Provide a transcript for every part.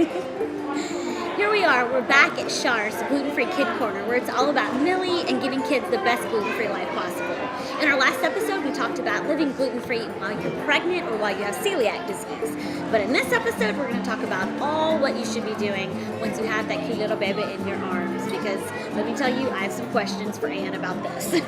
Here we are, we're back at Shar's Gluten-Free Kid Corner, where it's all about Millie and giving kids the best gluten-free life possible. In our last episode, we talked about living gluten-free while you're pregnant or while you have celiac disease. But in this episode, we're going to talk about all what you should be doing once you have that cute little baby in your arms, because let me tell you, I have some questions for Anne about this.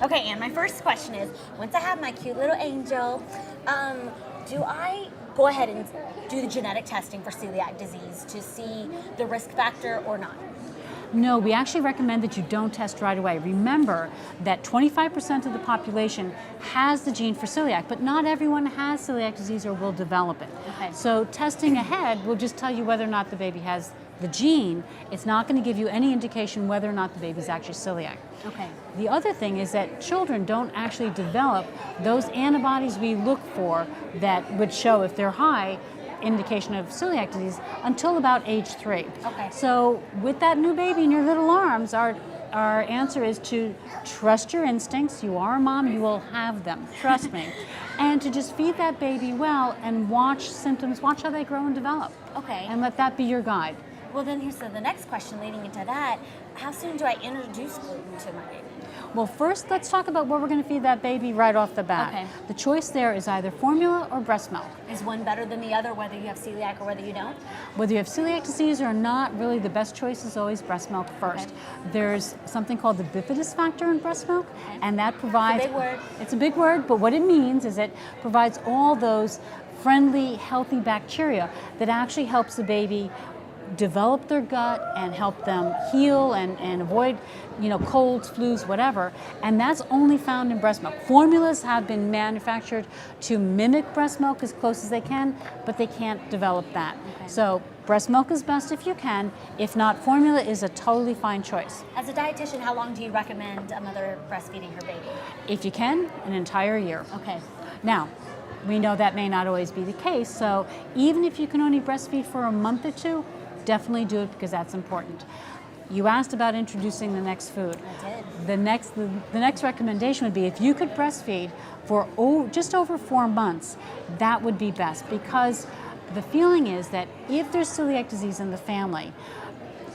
Okay, Anne, my first question is, once I have my cute little angel, do I go ahead and do the genetic testing for celiac disease to see the risk factor or not? No, we actually recommend that you don't test right away. Remember that 25% of the population has the gene for celiac, but not everyone has celiac disease or will develop it. Okay. So testing ahead will just tell you whether or not the baby has the gene. It's not going to give you any indication whether or not the baby's actually celiac. Okay. The other thing is that children don't actually develop those antibodies we look for that would show if they're high indication of celiac disease until about age 3. Okay. So with that new baby in your little arms, our answer is to trust your instincts. You are a mom, you will have them, trust me. And to just feed that baby well and watch symptoms, watch how they grow and develop. Okay. And let that be your guide. Well, then here's the next question leading into that. How soon do I introduce gluten to my baby? Well, first, let's talk about what we're going to feed that baby right off the bat. Okay. The choice there is either formula or breast milk. Is one better than the other, whether you have celiac or whether you don't? Whether you have celiac disease or not, really the best choice is always breast milk first. Okay. There's something called the bifidus factor in breast milk, Okay. and that provides... It's a big word. It's a big word, but what it means is it provides all those friendly, healthy bacteria that actually helps the baby develop their gut and help them heal and avoid, colds, flus, whatever. And that's only found in breast milk. Formulas have been manufactured to mimic breast milk as close as they can, but they can't develop that. Okay. So breast milk is best if you can. If not, formula is a totally fine choice. As a dietitian, how long do you recommend a mother breastfeeding her baby? If you can, an entire year. Okay. Now, we know that may not always be the case, so even if you can only breastfeed for a month or two, definitely do it because that's important. You asked about introducing the next food. I did. The next recommendation would be if you could breastfeed for just over 4 months, that would be best, because the feeling is that if there's celiac disease in the family,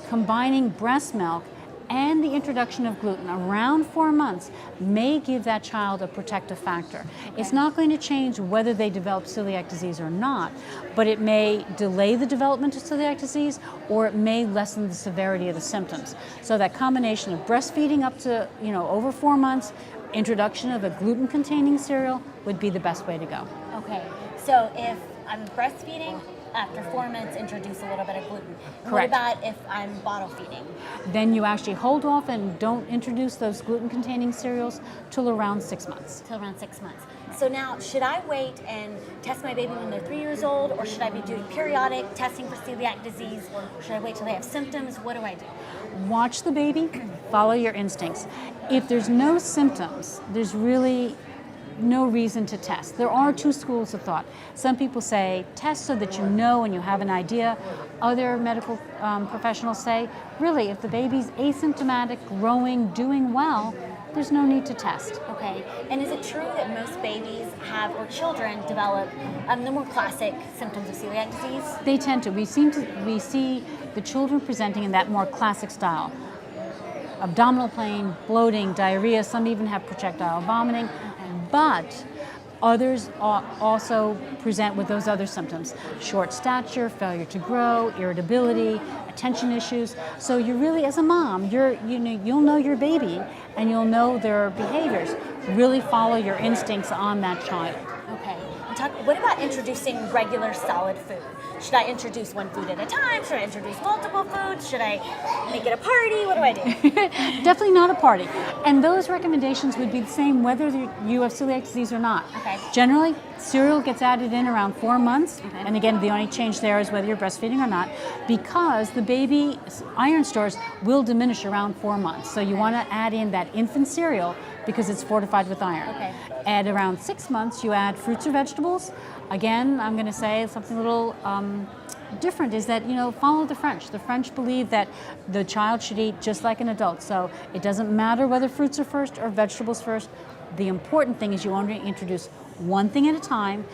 combining breast milk and the introduction of gluten around 4 months may give that child a protective factor. Okay. It's not going to change whether they develop celiac disease or not, but it may delay the development of celiac disease, or it may lessen the severity of the symptoms. So that combination of breastfeeding up to over 4 months, introduction of a gluten-containing cereal would be the best way to go. Okay. So if I'm breastfeeding, after 4 months, introduce a little bit of gluten. Correct. What about if I'm bottle feeding? Then you actually hold off and don't introduce those gluten-containing cereals till around 6 months. Till around 6 months. So now, should I wait and test my baby when they're 3 years old, or should I be doing periodic testing for celiac disease? Or should I wait till they have symptoms? What do I do? Watch the baby, follow your instincts. If there's no symptoms, there's really no reason to test. There are two schools of thought. Some people say test so that you know and you have an idea. Other medical professionals say, really, if the baby's asymptomatic, growing, doing well, there's no need to test. Okay. And is it true that most babies have, or children develop, the more classic symptoms of celiac disease? They tend to. We see the children presenting in that more classic style. Abdominal pain, bloating, diarrhea, some even have projectile vomiting. But others also present with those other symptoms: short stature, failure to grow, irritability, attention issues. So you really, as a mom, you'll know your baby and you'll know their behaviors. Really follow your instincts on that child. Okay. What about introducing regular solid food? Should I introduce one food at a time? Should I introduce multiple foods? Should I make it a party? What do I do? Definitely not a party. And those recommendations would be the same whether you have celiac disease or not. Okay. Generally, cereal gets added in around 4 months. Okay. And again, the only change there is whether you're breastfeeding or not, because the baby iron stores will diminish around 4 months. So you want to add in that infant cereal because it's fortified with iron. Okay. At around 6 months, you add fruits or vegetables. Again, I'm going to say something a little different is that, follow the French. The French believe that the child should eat just like an adult. So it doesn't matter whether fruits are first or vegetables first. The important thing is you only introduce one thing at a time.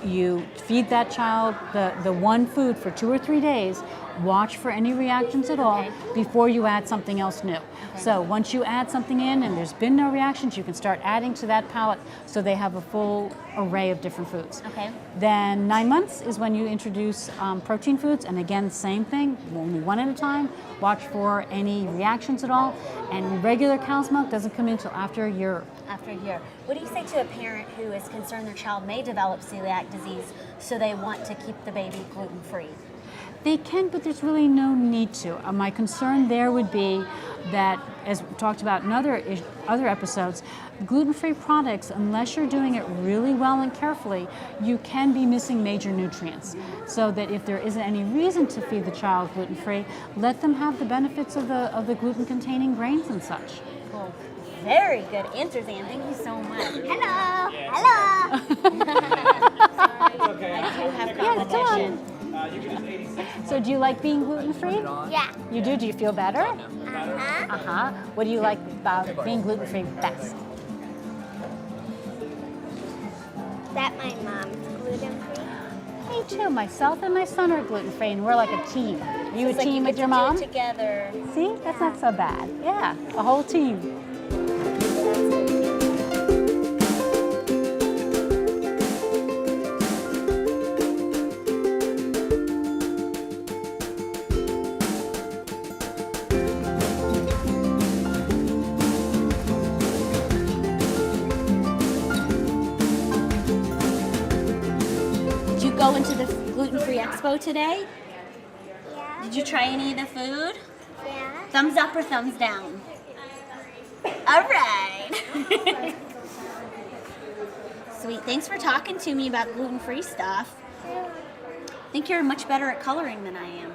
You feed that child the one food for 2 or 3 days. Watch for any reactions at all before you add something else new. So once you add something in and there's been no reactions, you can start adding to that palette so they have a full array of different foods. Okay. Then 9 months is when you introduce protein foods, and again, same thing, only one at a time. Watch for any reactions at all, and regular cow's milk doesn't come in until after a year. After a year. What do you say to a parent who is concerned their child may develop celiac disease, so they want to keep the baby gluten-free? They can, but there's really no need to. My concern there would be that, as we talked about in other episodes, gluten-free products, unless you're doing it really well and carefully, you can be missing major nutrients. So that if there isn't any reason to feed the child gluten-free, let them have the benefits of the gluten-containing grains and such. Cool. Very good answers, Anne. Thank you so much. Hello. Hello. Okay. I do have Yes, come on. competition. So do you like being gluten-free? Yeah. You do? Do you feel better? Uh-huh. Uh-huh. What do you like about being gluten-free best? That my mom's gluten-free. Me too. Myself and my son are gluten-free, and we're like a team. Are you It's a like team you with get your to do it mom? together. See? That's not so bad. Yeah, a whole team. Did you go into the gluten-free expo today? Yeah. Did you try any of the food? Yeah. Thumbs up or thumbs down? All right. Sweet. Thanks for talking to me about gluten-free stuff. I think you're much better at coloring than I am.